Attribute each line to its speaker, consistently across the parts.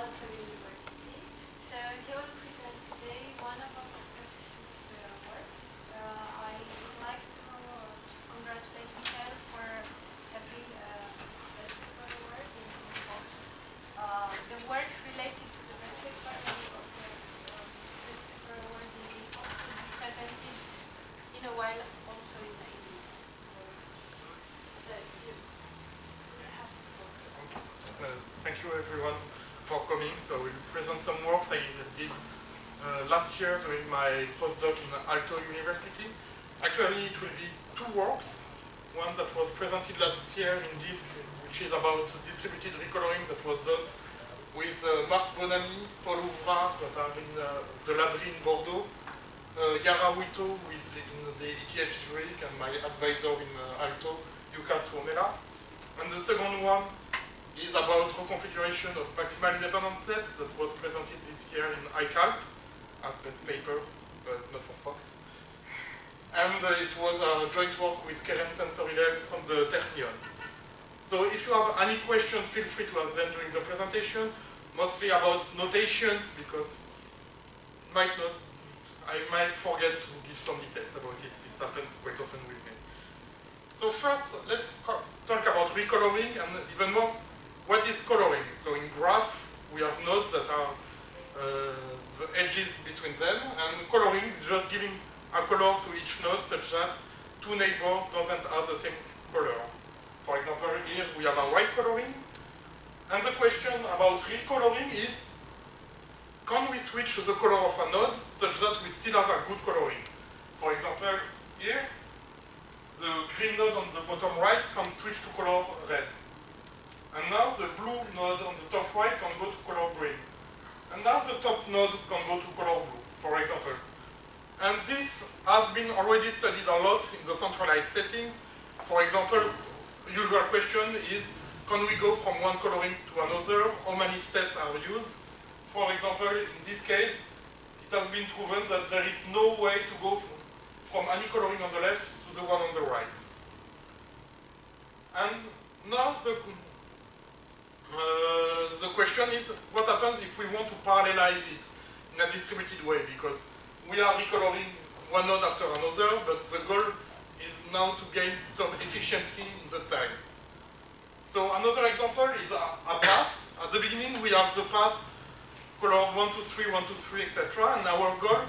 Speaker 1: Aalto University. So he will present today one of his works. I would like to congratulate Michael for having best paper award in Fox. The work related to the best paper of the best paper award in Fox will be presented in a while also in English. So you have the floor.
Speaker 2: Thank you everyone for coming. So we'll present some works I did last year during my postdoc in Aalto University. Actually, it will be two works. One that was presented last year in this, which is about distributed recoloring that was done with Marc Bonamy, Paul Ouvrat, that are in the Labrie in Bordeaux, Yara Wito, who is in the ETH Zurich, and my advisor in Aalto, Lucas Romela. And the second one is about reconfiguration of maximal independent sets that was presented this year in ICALP as best paper, but not for Fox. And it was a joint work with Keren Sensorilel from the Technion. So if you have any questions, feel free to ask them during the presentation, mostly about notations, because I might forget to give some details about it. It happens quite often with me. So first, let's talk about recoloring, and even more, what is coloring? So in graph, we have nodes that are the edges between them, and coloring is just giving a color to each node such that two neighbors doesn't have the same color. For example, here we have a white coloring, and the question about recoloring is, can we switch the color of a node such that we still have a good coloring? For example, here, the green node on the bottom right can switch to color red. And now the blue node on the top right can go to color green. And now the top node can go to color blue, for example. And this has been already studied a lot in the centralized settings. For example, usual question is, can we go from one coloring to another? How many steps are used? For example, in this case, it has been proven that there is no way to go from any coloring on the left to the one on the right. And now the question is, what happens if we want to parallelize it in a distributed way? Because we are recoloring one node after another, but the goal is now to gain some efficiency in the time. So another example is a path. At the beginning, we have the path color 1, 2, 3, 1, 2, 3, etc. And our goal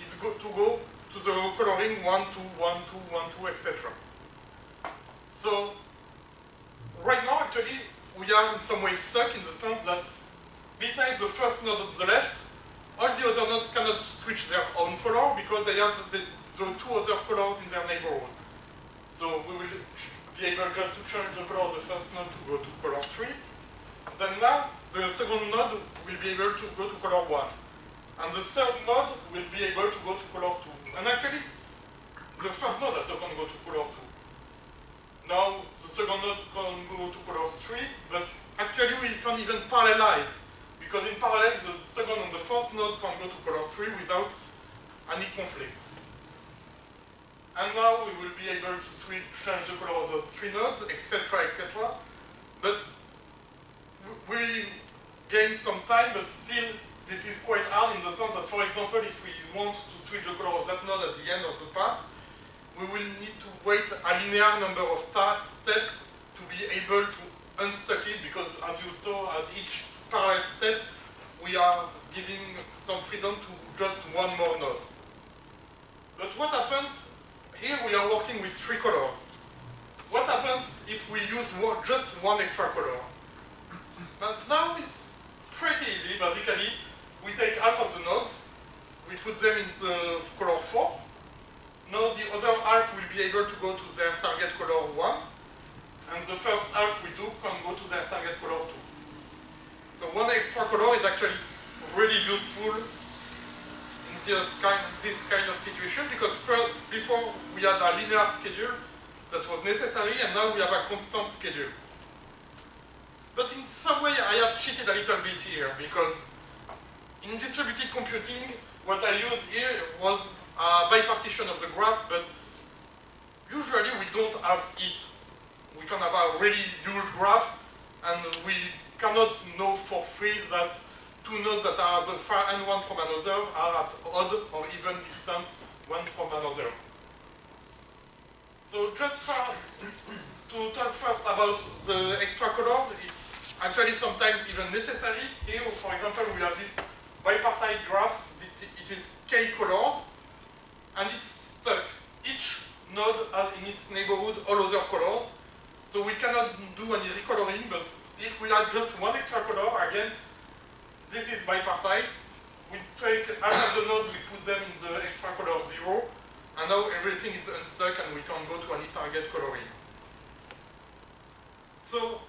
Speaker 2: is to go to the coloring 1, 2, 1, 2, 1, 2, etc. So right now, actually, we are in some way stuck in the sense that besides the first node on the left, all the other nodes cannot switch their own color because they have the two other colors in their neighborhood. So we will be able just to change the color of the first node to go to color 3. Then now, the second node will be able to go to color 1. And the third node will be able to go to color 2. And actually, the first node also can go to color 2. Now, the second node can go to color 3, but actually we can even parallelize, because in parallel, the second and the first node can go to color 3 without any conflict. And now we will be able to change the color of those three nodes, etc., etc. But we gain some time, but still this is quite hard in the sense that, for example, if we want to switch the color of that node at the end of the path, we will need to wait a linear number of steps to be able to unstuck it, because as you saw at each parallel step, we are giving some freedom to just one more node. But what happens, here we are working with three colors. What happens if we use just one extra color? But now it's pretty easy, basically. We take half of the nodes, we put them in the color 4. Now the other half will be able to go to their target color 1, and the first half we do can go to their target color 2. So one extra color is actually really useful in this kind of situation, because before we had a linear schedule that was necessary, and now we have a constant schedule. But in some way I have cheated a little bit here, because in distributed computing, what I used here was a bipartition of the graph, but usually we don't have it. We can have a really huge graph, and we cannot know for free that two nodes that are at the far end one from another are at odd or even distance one from another. So just to talk first about the extra color, it's actually sometimes even necessary. Here, for example, we have this bipartite graph. It is k-colored, and it's stuck. Each node has in its neighborhood all other colors, so we cannot do any recoloring, but if we add just one extra color, again, this is bipartite. We take half of the nodes, we put them in the extra color 0, and now everything is unstuck and we can go to any target coloring. So,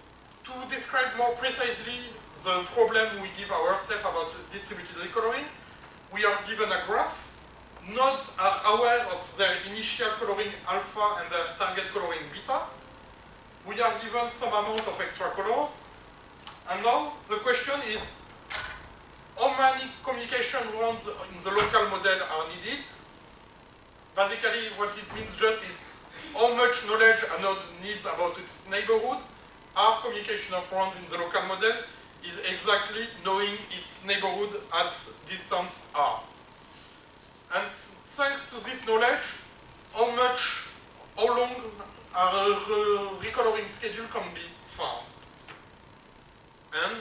Speaker 2: to describe more precisely the problem we give ourselves about distributed recoloring, we are given a graph. Nodes are aware of their initial coloring alpha and their target coloring beta. We are given some amount of extra colors. And now the question is, how many communication rounds in the local model are needed? Basically, what it means just is how much knowledge a node needs about its neighborhood. Our communication of rounds in the local model is exactly knowing its neighborhood at distance r. And thanks to this knowledge, how long a recoloring schedule can be found. And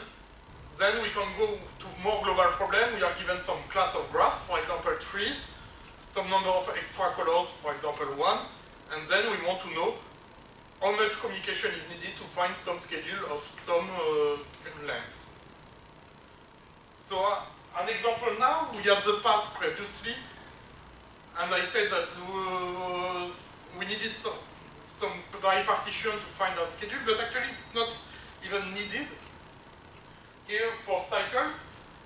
Speaker 2: then we can go to more global problem. We are given some class of graphs, for example, trees, some number of extra colors, for example, 1, and then we want to know how much communication is needed to find some schedule of some length. So an example now, we had the path previously, and I said that we needed some bipartition to find that schedule, but actually it's not even needed. Here for cycles,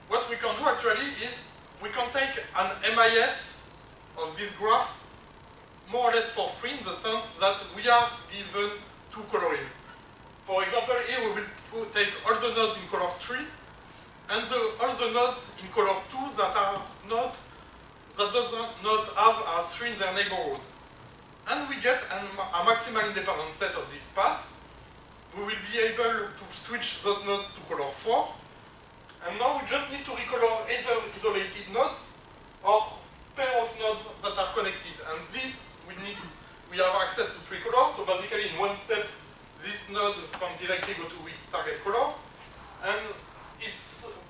Speaker 2: what we can do actually is we can take an MIS of this graph more or less for free, in the sense that we are given two colorings. For example, here we will take all the nodes in color 3 and all the nodes in color 2 that does not have a 3 in their neighborhood. And we get a maximal independent set of this path. We will be able to switch those nodes to color 4. And now we just need to recolor either isolated nodes or pair of nodes that are connected. And this, we have access to 3 colors. So basically in one step, this node can directly go to its target color. And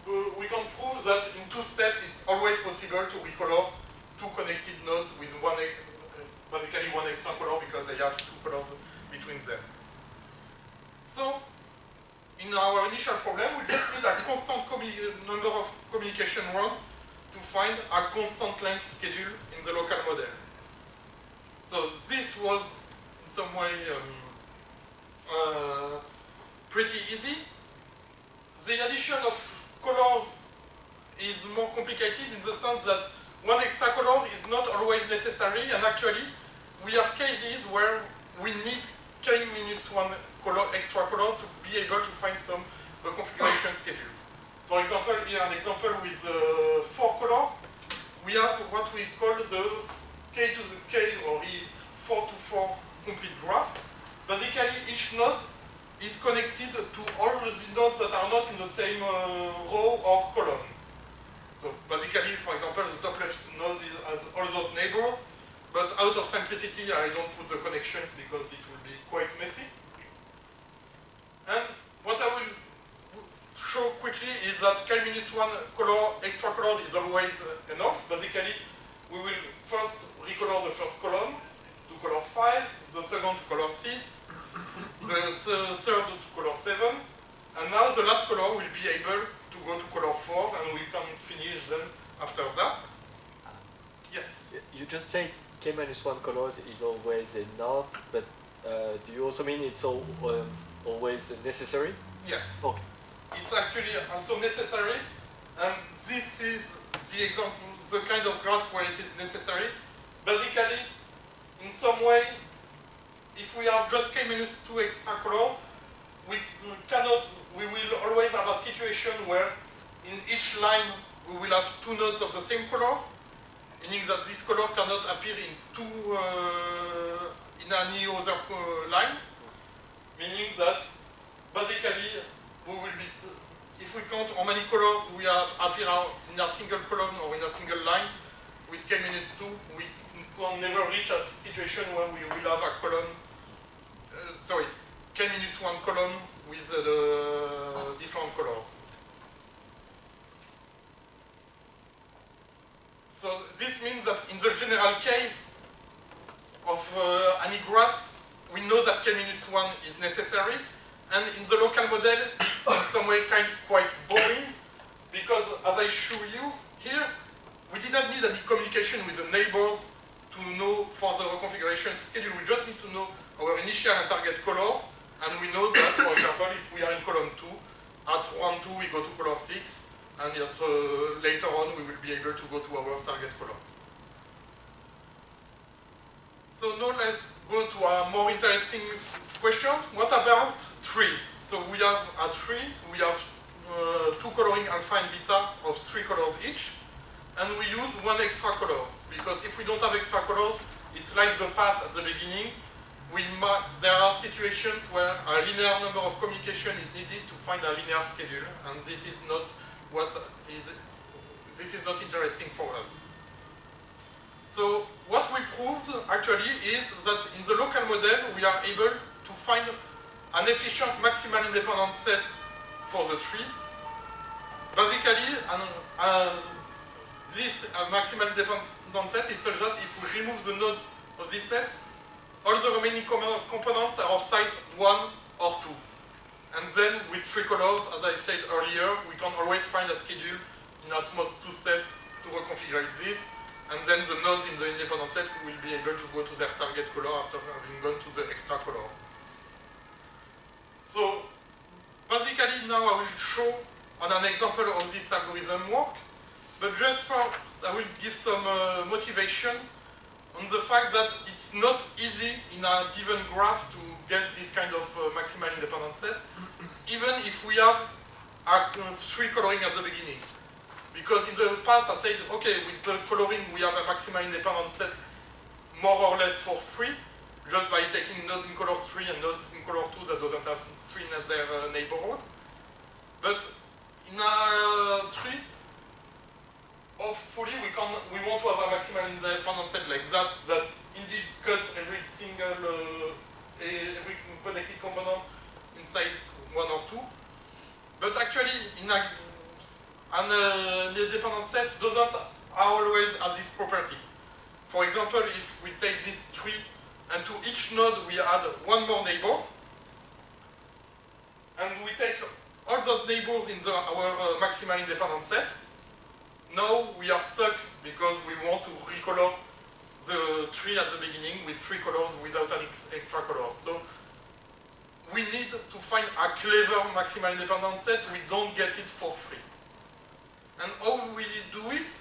Speaker 2: we can prove that in 2 steps, it's always possible to recolor 2 connected nodes with basically one extra color, because they have 2 colors between them. So, in our initial problem, we just need a constant number of communication rounds to find a constant length schedule in the local model. So this was, in some way, pretty easy. The addition of colors is more complicated in the sense that one extra color is not always necessary, and actually we have cases where we need k-1 extra colors to be able to find some configuration schedule. For example, here an example with 4 colors. We have what we call the k to the k, or the 4 to 4 complete graph. Basically, each node is connected to all the nodes that are not in the same row or column. So basically, for example, the top left node has all those neighbors, but out of simplicity, I don't put the connections because it will be quite messy. And what I will show quickly is that k-1 extra colors is always enough. Basically, we will first recolor the first column to color 5, the second to color 6, the third to color 7, and now the last color will be able to go to color 4, and we can finish them after that. Yes?
Speaker 3: You just say k-1 colors is always enough, but do you also mean it's always necessary?
Speaker 2: Yes.
Speaker 3: Okay.
Speaker 2: It's actually also necessary, and this is the example, the kind of graph where it is necessary. Basically, in some way, if we have just k-2 extra colors, we will always have a situation where in each line we will have 2 nodes of the same color, meaning that this color cannot appear in any other line, meaning that basically we will be if we count how many colors we have appear in a single column or in a single line, with k-2, we can never reach a situation where we will have a column, k-1 column with different colors. So this means that in the general case of any graphs, we know that k-1 is necessary, and in the local model, it's in some way quite boring, because as I show you here, we didn't need any communication with the neighbors to know for the reconfiguration schedule. We just need to know our initial and target color, and we know that, for example, if we are in column 2, at 1, 2, we go to color 6, and later on, we will be able to go to our target color. So now let's go to a more interesting question. What about trees? So we have a tree, we have 2 coloring alpha and beta of 3 colors each, and we use 1 extra color, because if we don't have extra colors, it's like the path at the beginning. There are situations where a linear number of communication is needed to find a linear schedule, and this is not interesting for us. So what we proved actually is that in the local model we are able to find an efficient maximal independent set for the tree. Basically, this maximal independent set is such that if we remove the nodes of this set, all the remaining components are of size 1 or 2. And then with 3 colors, as I said earlier, we can always find a schedule in at most 2 steps to reconfigure this. And then the nodes in the independent set will be able to go to their target color after having gone to the extra color. So basically now I will show on an example of this algorithm work, but just first I will give some motivation on the fact that it's not easy in a given graph to get this kind of maximal independent set, even if we have 3 coloring at the beginning. Because in the past I said, okay, with the coloring we have a maximal independent set more or less for free, just by taking nodes in color 3 and nodes in color 2 that doesn't have 3 in their neighborhood. But in a tree, hopefully we want to have a maximal independent set like that indeed cuts every connected component in size 1 or 2. But actually, an independent set doesn't always have this property. For example, if we take this tree and to each node we add 1 more neighbor, and we take all those neighbors in our maximal independent set, now we are stuck because we want to recolor the tree at the beginning with 3 colors without an extra color. So we need to find a clever maximal independent set. We don't get it for free. And how we do it?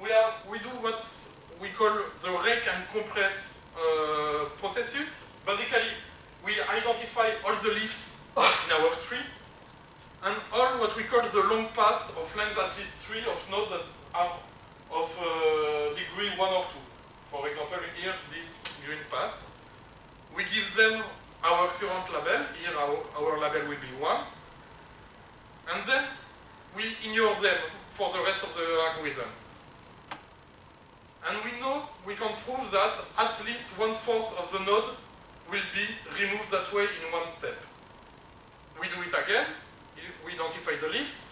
Speaker 2: We do what we call the rake and compress processes. Basically, we identify all the leaves in our tree, and all what we call the long paths of length at least 3 of nodes that are of degree 1 or 2. For example, here, this green path. We give them our current label. Here, our label will be 1. And then we ignore them for the rest of the algorithm. And we can prove that at least 1/4 of the node will be removed that way in 1 step. We do it again. Here we identify the leaves.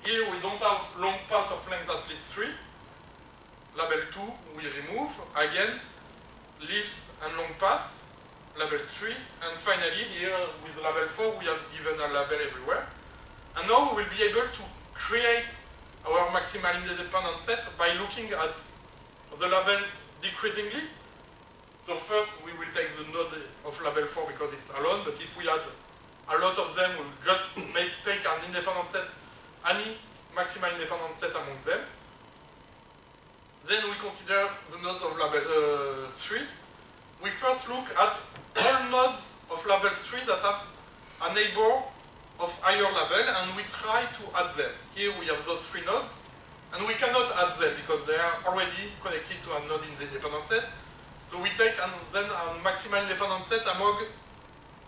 Speaker 2: Here we don't have long path of length at least 3. Label 2 we remove. Again, leaves and long path. Label 3. And finally, here with label 4, we have given a label everywhere. And now we will be able to create our maximal independent set by looking at the labels decreasingly. So first we will take the node of label 4 because it's alone, but if we add a lot of them, we'll just take an independent set, any maximal independent set among them. Then we consider the nodes of label 3. We first look at all nodes of label 3 that have a neighbor of higher label, and we try to add them. Here we have those 3 nodes, and we cannot add them because they are already connected to a node in the independent set. So we take then a maximal independent set among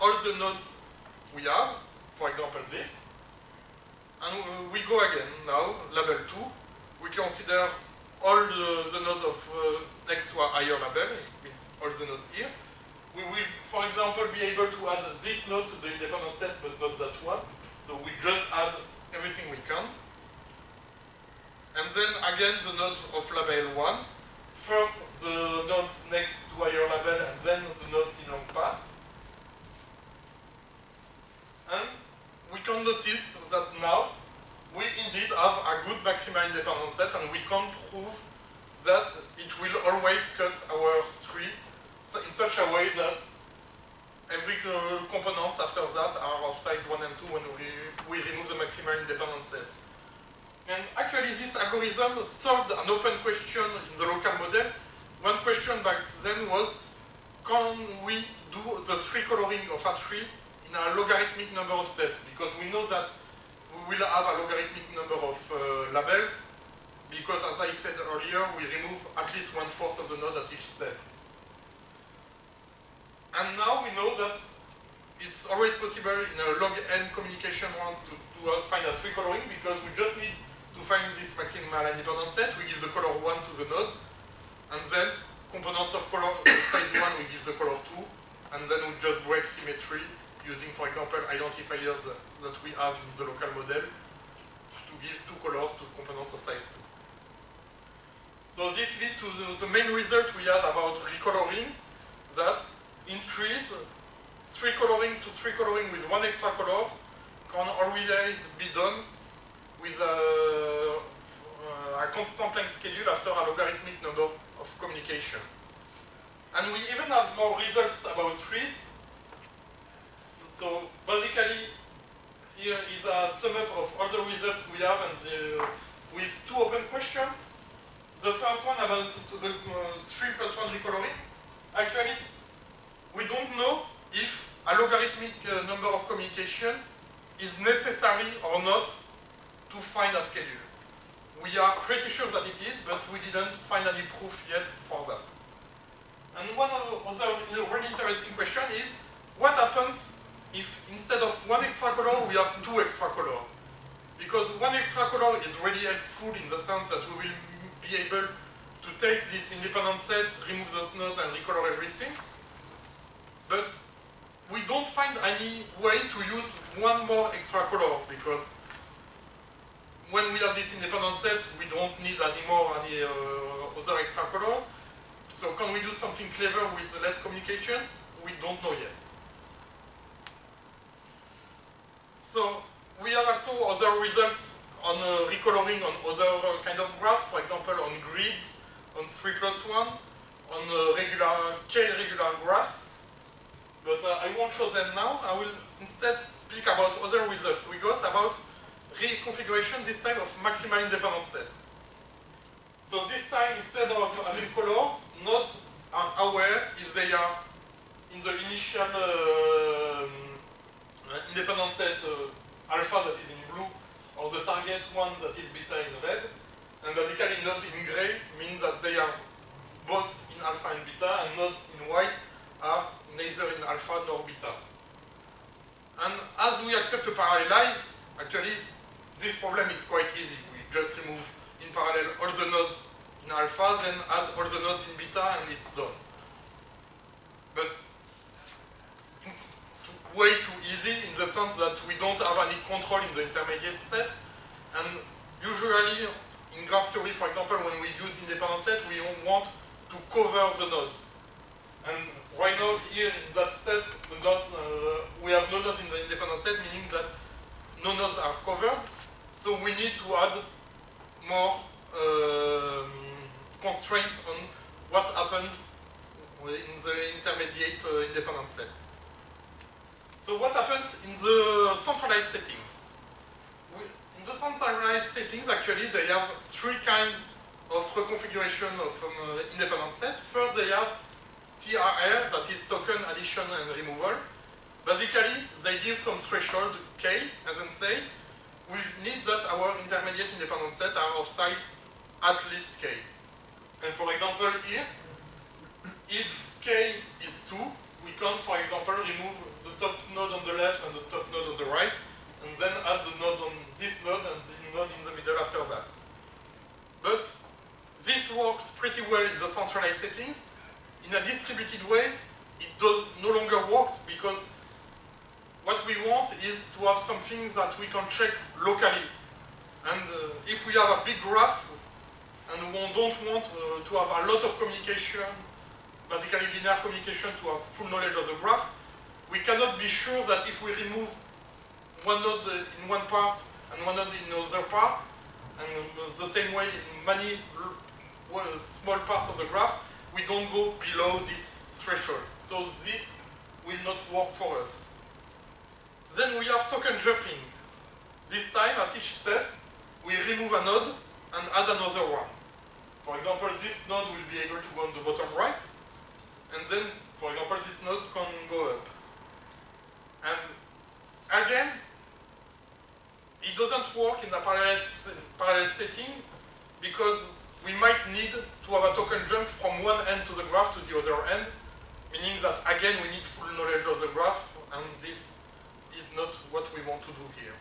Speaker 2: all the nodes we have, for example this. And we go again now, label 2. We consider all the nodes of next to a higher label, it means all the nodes here. We will, for example, be able to add this node to the independent set, but not that one. So we just add everything we can. And then again the nodes of label 1. First the nodes next to higher label, and then the nodes in long path. And we can notice that now we indeed have a good maximal independent set, and we can prove that it will always cut our tree in such a way that every components after that are of size 1 and 2 when we remove the maximal independent set. And actually this algorithm solved an open question in the local model. One question back then was, can we do the tree coloring of a tree in a logarithmic number of steps? Because we know that we will have a logarithmic number of labels, because as I said earlier, we remove at least 1/4 of the node at each step. And now we know that it's always possible in a log n communication once to find a tree coloring, because we just need to find this maximal independent set. We give the color 1 to the nodes, and then components of color size 1 we give the color 2, and then we just break symmetry using, for example, identifiers that we have in the local model to give 2 colors to components of size 2. So this leads to the main result we had about recoloring, that in trees, 3 coloring to 3 coloring with 1 extra color can always be done with a constant length schedule after a logarithmic number of communication. And we even have more results about trees. So basically, here is a sum up of all the results we have, and with 2 open questions. The first one about the 3+1 recoloring. Actually, we don't know if a logarithmic number of communication is necessary or not to find a schedule. We are pretty sure that it is, but we didn't find any proof yet for that. And one other really interesting question is, what happens if instead of 1 extra color, we have 2 extra colors? Because 1 extra color is really helpful in the sense that we will be able to take this independent set, remove those nodes, and recolor everything. But we don't find any way to use 1 more extra color, because when we have this independent set, we don't need any other extra colors. So can we do something clever with less communication? We don't know yet. So we have also other results on recoloring on other kind of graphs, for example on grids, on 3+1, on k-regular graphs. But I won't show them now. I will instead speak about other results we got about reconfiguration, this time of maximal independent set. So this time, instead of having colors, nodes are aware if they are in the initial independent set alpha that is in blue, or the target one that is beta in red. And basically nodes in gray mean that they are both in alpha and beta, and nodes in white are neither in alpha nor beta. And as we accept to parallelize, actually this problem is quite easy. We just remove in parallel all the nodes in alpha, then add all the nodes in beta, and it's done. But it's way too easy in the sense that we don't have any control in the intermediate step. And usually in graph theory, for example, when we use independent set, we want to cover the nodes. And right now here in that step, the nodes, we have no nodes in the independent set, meaning that no nodes are covered. So we need to add more constraint on what happens in the intermediate independent sets. So what happens in the centralized settings? In the centralized settings, actually, they have 3 kinds of reconfiguration of independent set. First, they have TRR, that is token addition and removal. Basically, they give some threshold k, and then say, we need that our intermediate independent set are of size at least k. And for example here, if k is 2, we can, for example, remove the top node on the left and the top node on the right, and and then add the nodes on this node and the node in the middle after that. But this works pretty well in the centralized settings. In a distributed way, it no longer works because what we want is to have something that we can check locally. And if we have a big graph and we don't want to have a lot of communication, basically linear communication to have full knowledge of the graph, we cannot be sure that if we remove one node in one part and one node in another part, and the same way in many small parts of the graph, we don't go below this threshold. So this will not work for us. Then we have token jumping. This time, at each step, we remove a node and add another one. For example, this node will be able to go on the bottom right, and then, for example, this node can go up. And again, it doesn't work in a parallel setting because we might need to have a token jump from one end to the graph to the other end, meaning that again we need full knowledge of the graph, and this is not what we want to do here.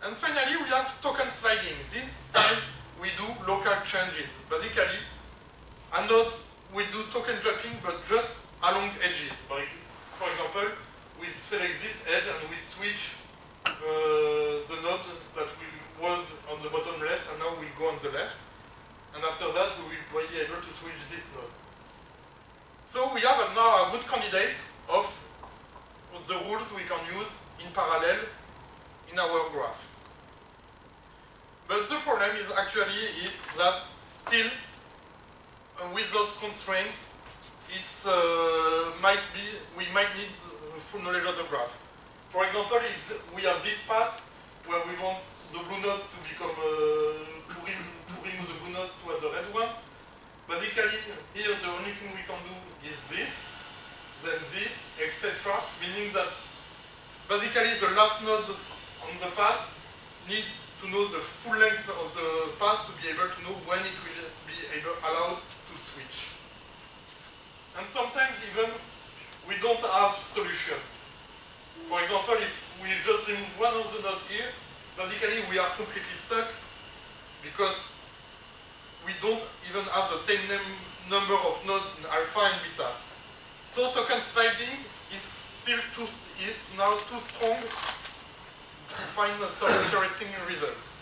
Speaker 2: And finally, we have token sliding. This time we do local changes. Basically, a node we do token jumping, but just along edges. For example, we select this edge and we switch the node that was on the bottom left, and now we'll go on the left. And after that, we will be able to switch this node. So we have now a good candidate of the rules we can use in parallel in our graph. But the problem is actually that still, with those constraints, we might need full knowledge of the graph. For example, if we have this path where we want the blue nodes to become to remove the blue nodes to add the red ones, basically here the only thing we can do is this, then this, etc. Meaning that basically the last node on the path needs to know the full length of the path to be able to know when it will be allowed to switch. And sometimes even we don't have solutions. For example, if we just remove one of the nodes here, basically we are completely stuck because we don't even have the same number of nodes in alpha and beta. So token sliding is now too strong to find some interesting results.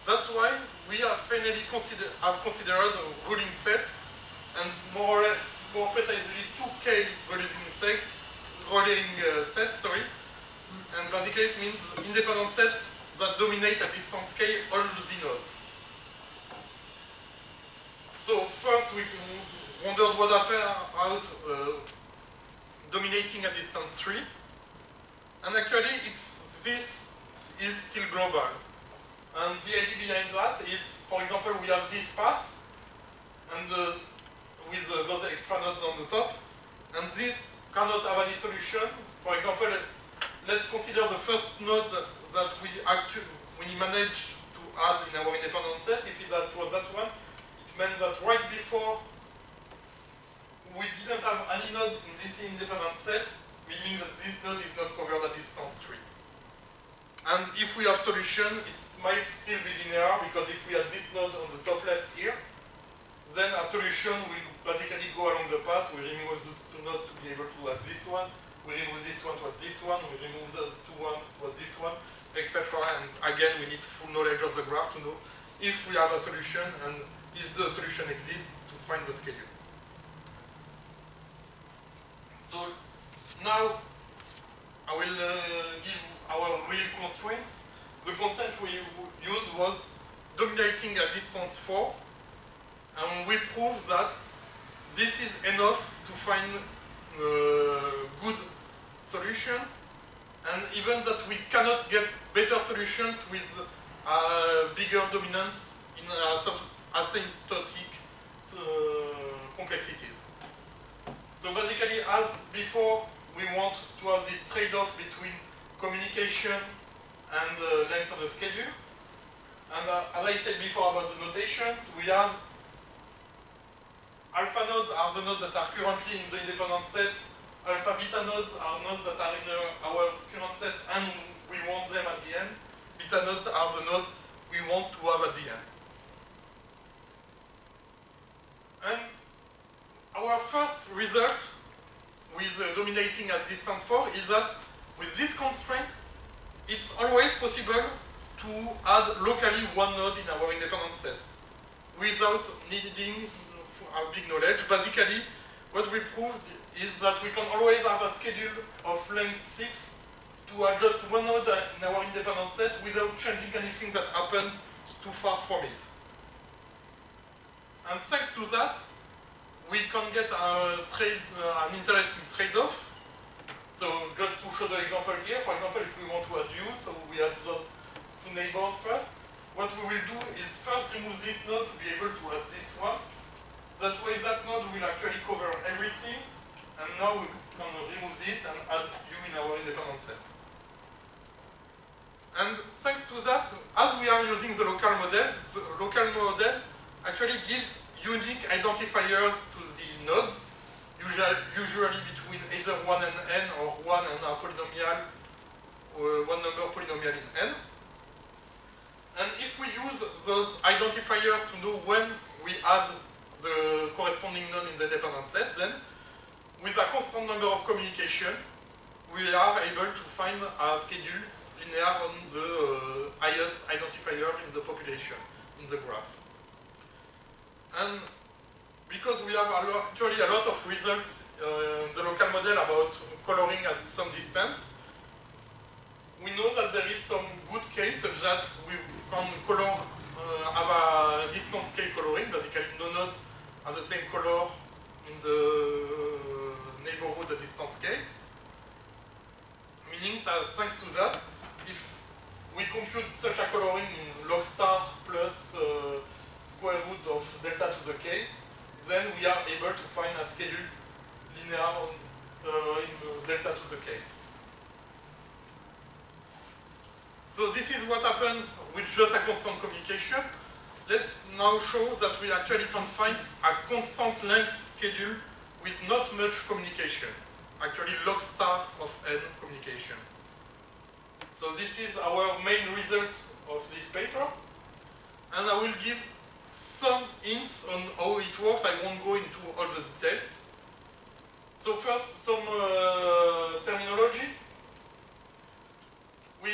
Speaker 2: That's why we have finally considered ruling sets, and more precisely 2K ruling sets, and basically it means independent sets that dominate at distance k all the nodes. So first we wondered what happened out dominating at distance 3, and actually this is still global. And the idea behind that is, for example, we have this path, and with those extra nodes on the top, and this cannot have any solution. For example, let's consider the first node that we managed to add in our independent set. If that was that one, it meant that right before we didn't have any nodes in this independent set, meaning that this node is not covered at distance 3. And if we have solution, it might still be linear, because if we have this node on the top left here, then a solution will basically go along the path. We remove those two nodes to be able to add this one, we remove this one to add this one, we remove those two ones to add this one, etc. And again, we need full knowledge of the graph to know if we have a solution and if the solution exists to find the schedule. So now I will give our real constraints. The constraint we used was dominating at distance 4, and we proved that this is enough to find good solutions, and even that we cannot get better solutions with bigger dominance in asymptotic complexities. So basically, as before, we want to have this trade-off between communication and length of the schedule. And as I said before about the notations, we have alpha nodes are the nodes that are currently in the independent set. Alpha beta nodes are nodes that are in our current set and we want them at the end. Beta nodes are the nodes we want to have at the end. And our first result with dominating at distance 4 is that with this constraint, it's always possible to add locally one node in our independent set without needing a big knowledge. Basically, what we proved is that we can always have a schedule of length 6 to adjust one node in our independent set without changing anything that happens too far from it. And thanks to that, we can get an interesting trade-off. So just to show the example here, for example, if we want to add U, so we add those two neighbors first, what we will do is first remove this node to be able to add this one. That way that node will actually cover everything, and now we can remove this and add U in our independent set. And thanks to that, as we are using the local model actually gives unique identifiers to the nodes, usually between either 1 and n or 1 and a polynomial, one number polynomial in n. And if we use those identifiers to know when we add the corresponding node in the dependent set, then with a constant number of communication, we are able to find a schedule linear on the highest identifier in the population, in the graph. And because we have actually a lot of results in the local model about coloring at some distance, we know that there is some good case such that we can color, have a distance scale coloring. Basically, no nodes are the same color in the neighborhood at distance scale. Meaning that thanks to that, if we compute such a coloring in log star plus square root of delta to the k, then we are able to find a schedule linear on, in delta to the k. So this is what happens with just a constant communication. Let's now show that we actually can find a constant length schedule with not much communication. Actually log star of n communication. So this is our main result of this paper. And I will give some hints on how it works. I won't go into all the details. So first, some terminology. We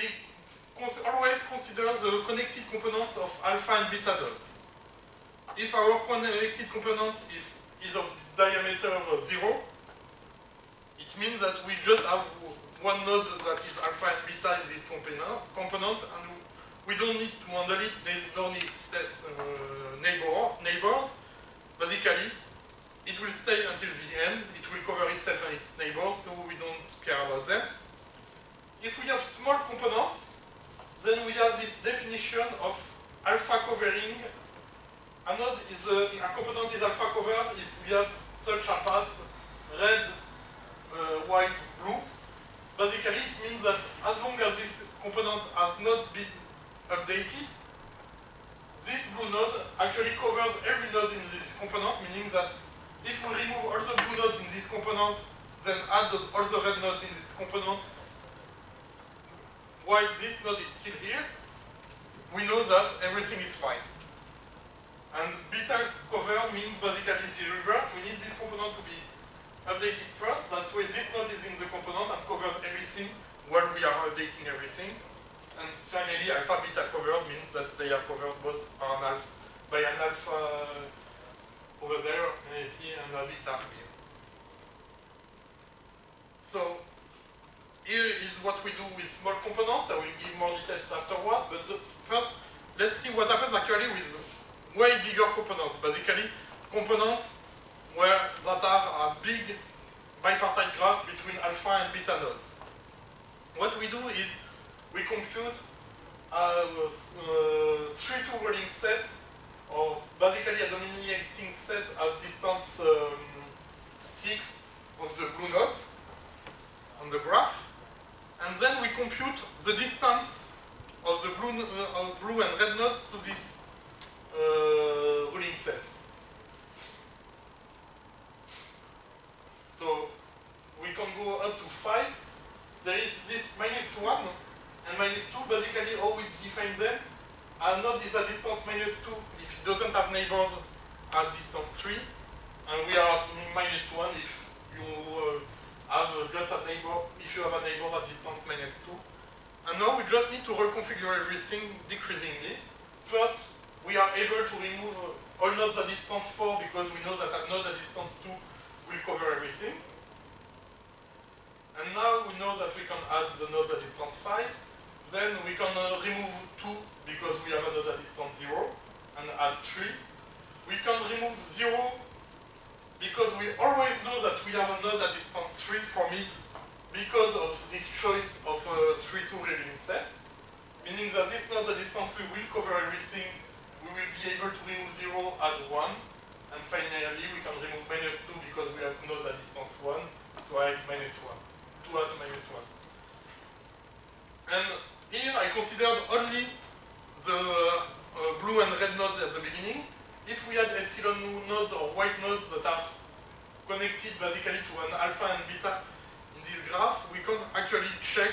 Speaker 2: always consider the connected components of alpha and beta nodes. If our connected component is of diameter 0, it means that we just have one node that is alpha and beta in this component, and we don't need to handle it. There is no need to test neighbors. Basically, it will stay until the end. It will cover itself and its neighbors, so we don't care about them. If we have small components, then we have this definition of alpha covering. A node is a component is alpha covered if we have such a path, red, white, blue. Basically, it means that as long as this component has not been updated, this blue node actually covers every node in this component, meaning that if we remove all the blue nodes in this component, then add all the red nodes in this component, while this node is still here, we know that everything is fine. And beta cover means basically the reverse. We need this component to be updated first. That way this node is in the component and covers everything while we are updating everything. And finally, alpha beta covered means that they are covered both by an alpha over there here and a beta here. So here is what we do with small components. I will give more details afterward, but first let's see what happens actually with way bigger components. Basically, components that are a big bipartite graph between alpha and beta nodes. What we do is we compute a 3-2 rolling set, or basically a dominating set at distance 6 of the blue nodes on the graph. And then we compute the distance of the blue and red nodes to this ruling set. So we can go up to 5. There is this -1, and a node is at distance -2 if it doesn't have neighbors at distance 3, and we are at -1 if you have just a neighbor, if you have a neighbor at distance -2. And now we just need to reconfigure everything decreasingly. First, we are able to remove all nodes at distance 4 because we know that a node at distance 2 will cover everything. And now we know that we can add the node at distance 5. Then we can remove 2 because we have a node at distance 0 and add 3. We can remove 0 because we always know that we have a node at distance 3 from it because of this choice of a 3-2 revealing set. Meaning that this node at distance 3 will cover everything. We will be able to remove 0, add 1. And finally we can remove -2 because we have node at distance 1 to add -1. And here I considered only the blue and red nodes at the beginning. If we had epsilon nodes or white nodes that are connected basically to an alpha and beta in this graph, we can actually check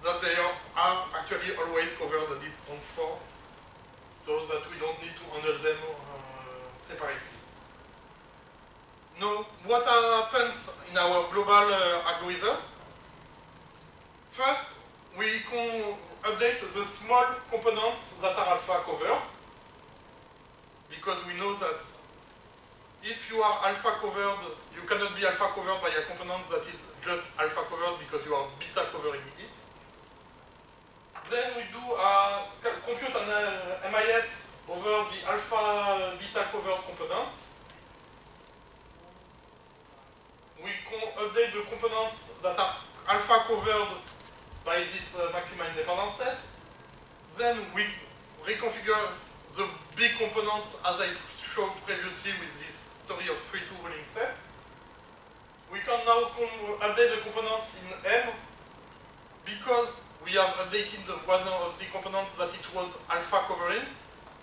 Speaker 2: that they are actually always covered at distance 4, so that we don't need to handle them separately. Now, what happens in our global algorithm? First, we can update the small components that are alpha covered, because we know that if you are alpha covered, you cannot be alpha covered by a component that is just alpha covered because you are beta covering it. Then we do compute an MIS over the alpha beta covered components. We can update the components that are alpha covered by this maxima independence set. Then we reconfigure the big components as I showed previously with this story of 3-2 ruling set. We can now update the components in M because we have updated one of the components that it was alpha covering,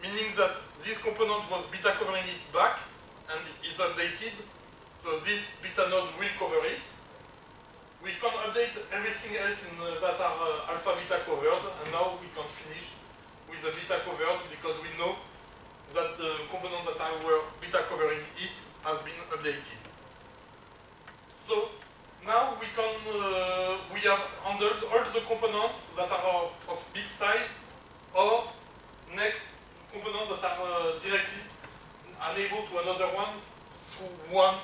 Speaker 2: meaning that this component was beta covering it back and is updated, so this beta node will cover it. We can update everything else that are alpha beta covered, and now we can finish with the beta covered because we know that the components that were beta covering it has been updated. So now we can we have handled all the components that are of big size, or next components that are directly unable to another one through one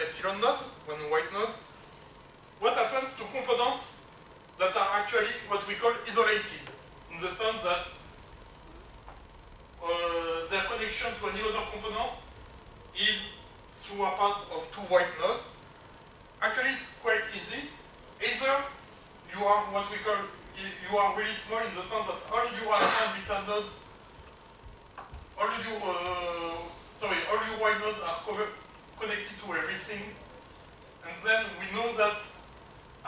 Speaker 2: epsilon node, one white node. What happens to components that are actually what we call isolated, in the sense that their connection to any other component is through a path of 2 white nodes? Actually, it's quite easy. Either you are what we call, you are really small in the sense that all your alpha and beta nodes, all your white nodes are connected to everything, and then we know that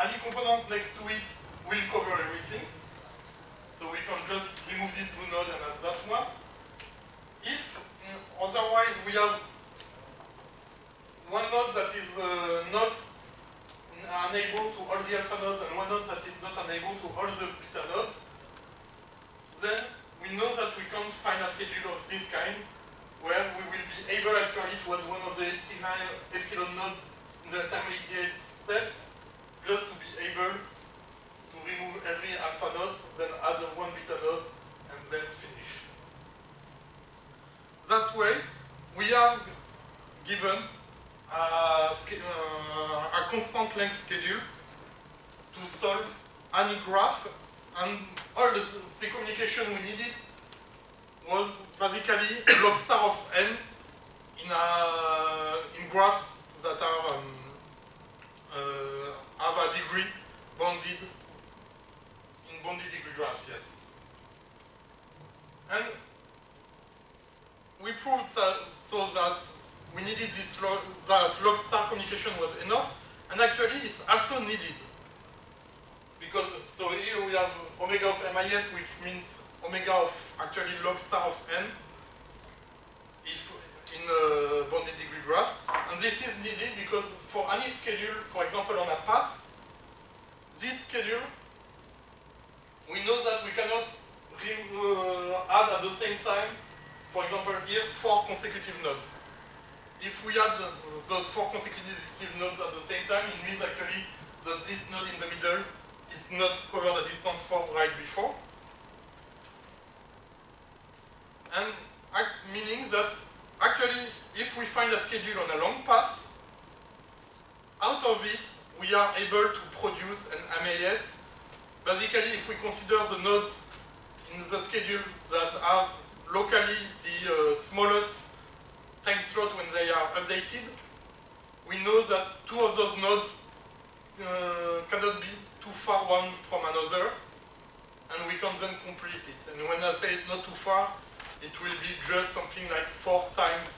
Speaker 2: any component next to it will cover everything. So we can just remove this blue node and add that one. If otherwise we have one node that is not unable to all the alpha nodes and one node that is not unable to all the beta nodes, then we know that we can find a schedule of this kind where we will be able actually to add one of the epsilon nodes in the intermediate steps, just to be able to remove every alpha node, then add one beta node, and then finish. That way, we have given a constant length schedule to solve any graph, and all the communication we needed was basically log star of n in graphs that are have a degree bounded in bounded degree graphs, yes. And we proved so that we needed this that log star communication was enough, and actually it's also needed. Because, so here we have omega of MIS, which means omega of actually log star of n if in bounded degree graphs. And this is needed because for any schedule, for example on a path, this schedule, we know that we cannot add at the same time, for example here, 4 consecutive nodes. If we add those 4 consecutive nodes at the same time, it means actually that this node in the middle is not covered a distance 4 right before. And meaning that actually if we find a schedule on a long path, out of it we are able to produce an MAS. Basically, if we consider the nodes in the schedule that have locally the smallest time slot when they are updated, we know that 2 of those nodes cannot be too far one from another, and we can then complete it. And when I say not too far, it will be just something like 4 times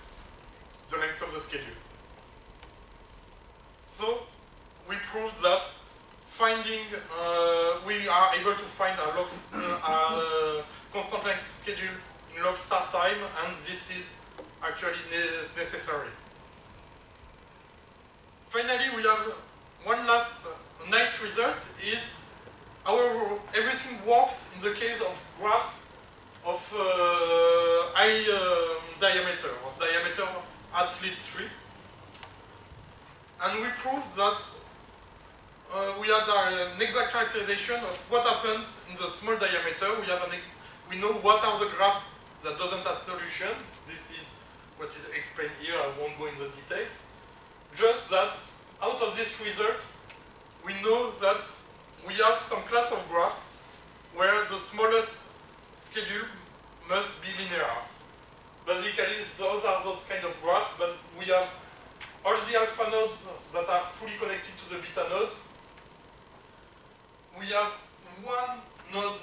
Speaker 2: the length of the schedule. So we proved that we are able to find a constant length schedule in log start time, and this is actually necessary. Finally, we have one last nice result is everything works in the case of graphs of high diameter, of diameter at least 3. And we proved that we had an exact characterization of what happens in the small diameter. We know what are the graphs that doesn't have solution. This is what is explained here. I won't go in the details. Just that out of this result, we know that we have some class of graphs where the smallest schedule must be linear. Basically, those are those kind of graphs, but we have all the alpha nodes that are fully connected to the beta nodes. We have one node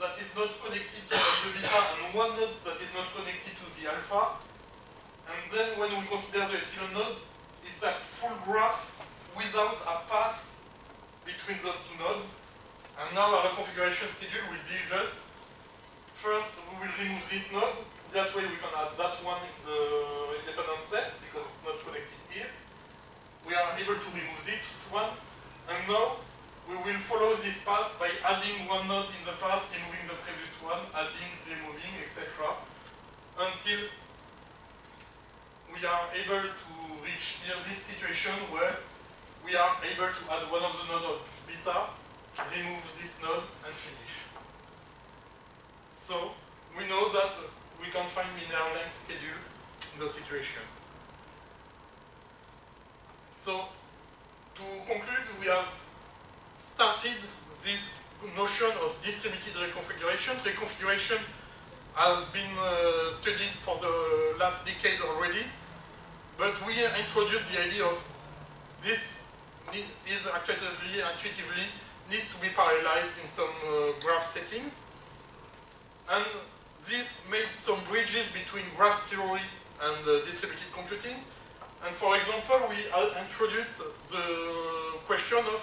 Speaker 2: that is not connected to the beta and one node that is not connected to the alpha. And then when we consider the epsilon nodes, it's a full graph without a path between those 2 nodes. And now our configuration schedule will be just, first we will remove this node, that way we can add that one in the independent set, because it's not connected here. We are able to remove this one, and now we will follow this path by adding one node in the path, removing the previous one, adding, removing, etc. until we are able to reach near this situation where we are able to add one of the nodes of beta, remove this node, and finish. So we know that we can find linear length schedule in the situation. So to conclude, we have started this notion of distributed reconfiguration. Reconfiguration has been studied for the last decade already, but we introduced the idea of this is actually intuitively needs to be parallelized in some graph settings. And this made some bridges between graph theory and distributed computing. And for example, we introduced the question of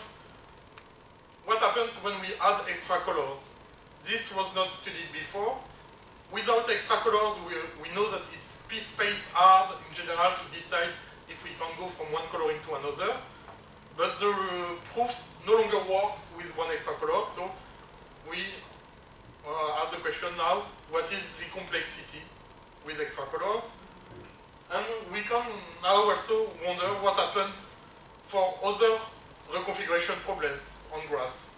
Speaker 2: what happens when we add extra colors. This was not studied before. Without extra colors, we know that it's p-space hard in general to decide if we can go from one coloring to another. But the proofs no longer works with one extra color, so we ask the question now, what is the complexity with extra colors? And we can now also wonder what happens for other reconfiguration problems on graphs.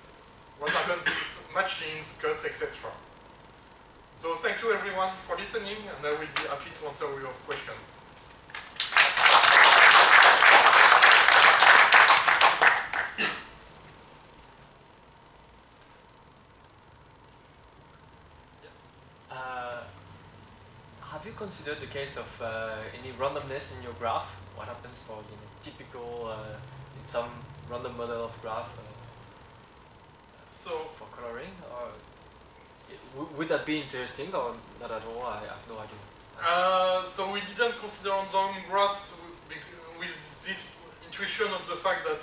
Speaker 2: What happens with matchings, cuts, etc. So thank you everyone for listening, and I will be happy to answer your questions.
Speaker 3: Have you considered the case of any randomness in your graph? What happens for typical in some random model of graph for coloring? Or would that be interesting or not at all? I have no idea.
Speaker 2: So we didn't consider random graphs with this intuition of the fact that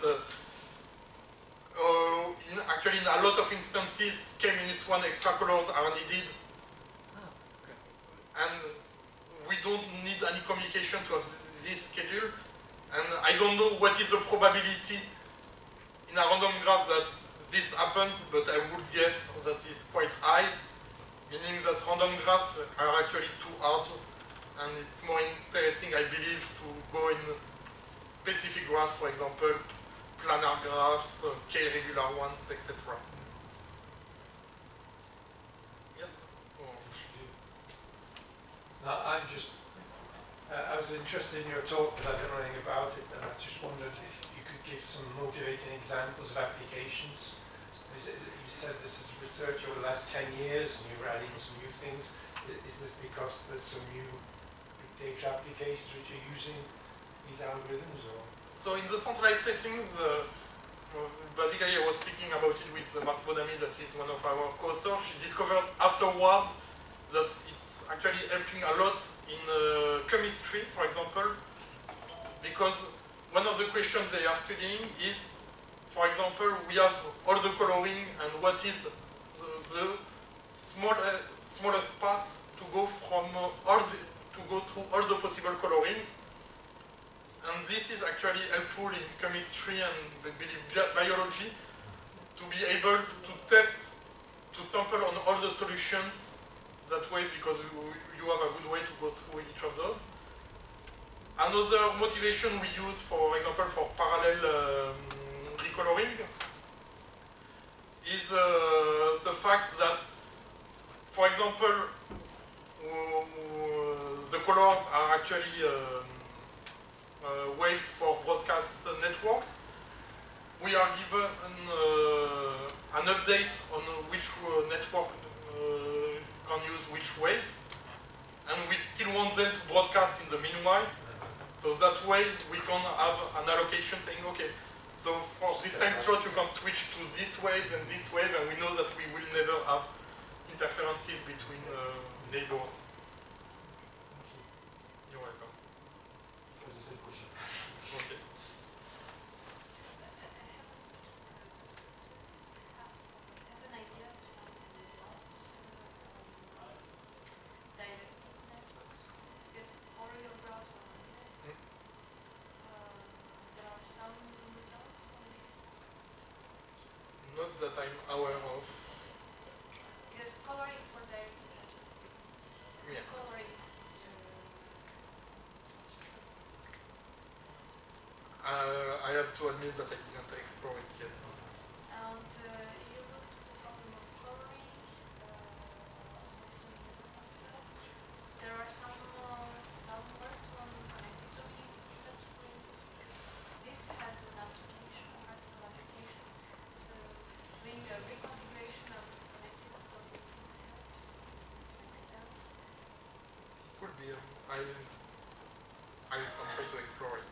Speaker 2: actually in a lot of instances K-1 extra colors are needed. And we don't need any communication to have this schedule. And I don't know what is the probability in a random graph that this happens, but I would guess that is quite high. meaning that random graphs are actually too hard, and it's more interesting, I believe, to go in specific graphs, for example, planar graphs, k-regular ones, etc. Yes? Or
Speaker 4: No, I was interested in your talk, but I don't know anything about it, and I just wondered if you could give some motivating examples of applications. You said this is research over the last 10 years, and you're adding some new things. Is this because there's some new big data applications which are using these algorithms, or?
Speaker 2: So in the centralized settings, basically I was speaking about it with Mark Bonamy, that is one of our co-authors. He discovered afterwards that it's actually helping a lot in chemistry, for example, because one of the questions they are studying is, for example, we have all the coloring, and what is the smallest path to go from to go through all the possible colorings. And this is actually helpful in chemistry and I believe biology to be able to test, to sample on all the solutions that way, because you have a good way to go through each of those. Another motivation we use, for example, for parallel recoloring is the fact that, for example, the colors are actually waves for broadcast networks. We are given an update on which network can use which wave, and we still want them to broadcast in the meanwhile. So that way we can have an allocation saying, okay, so for this time slot you can switch to this wave and this wave, and we know that we will never have interferences between neighbors. You're welcome. Okay.
Speaker 1: Have an idea of some results directed networks, because all your graphs are linear. There are some results on this.
Speaker 2: Not that I'm aware of.
Speaker 1: Because coloring for directed network.
Speaker 2: Yeah.
Speaker 1: Coloring.
Speaker 2: I have to admit that I didn't explore it yet.
Speaker 1: And you looked at the problem of coloring. There are some works on connected object research, for instance, because this has an application, a practical application. So doing a reconfiguration of connected object research makes sense.
Speaker 2: Could be. I can try to explore it.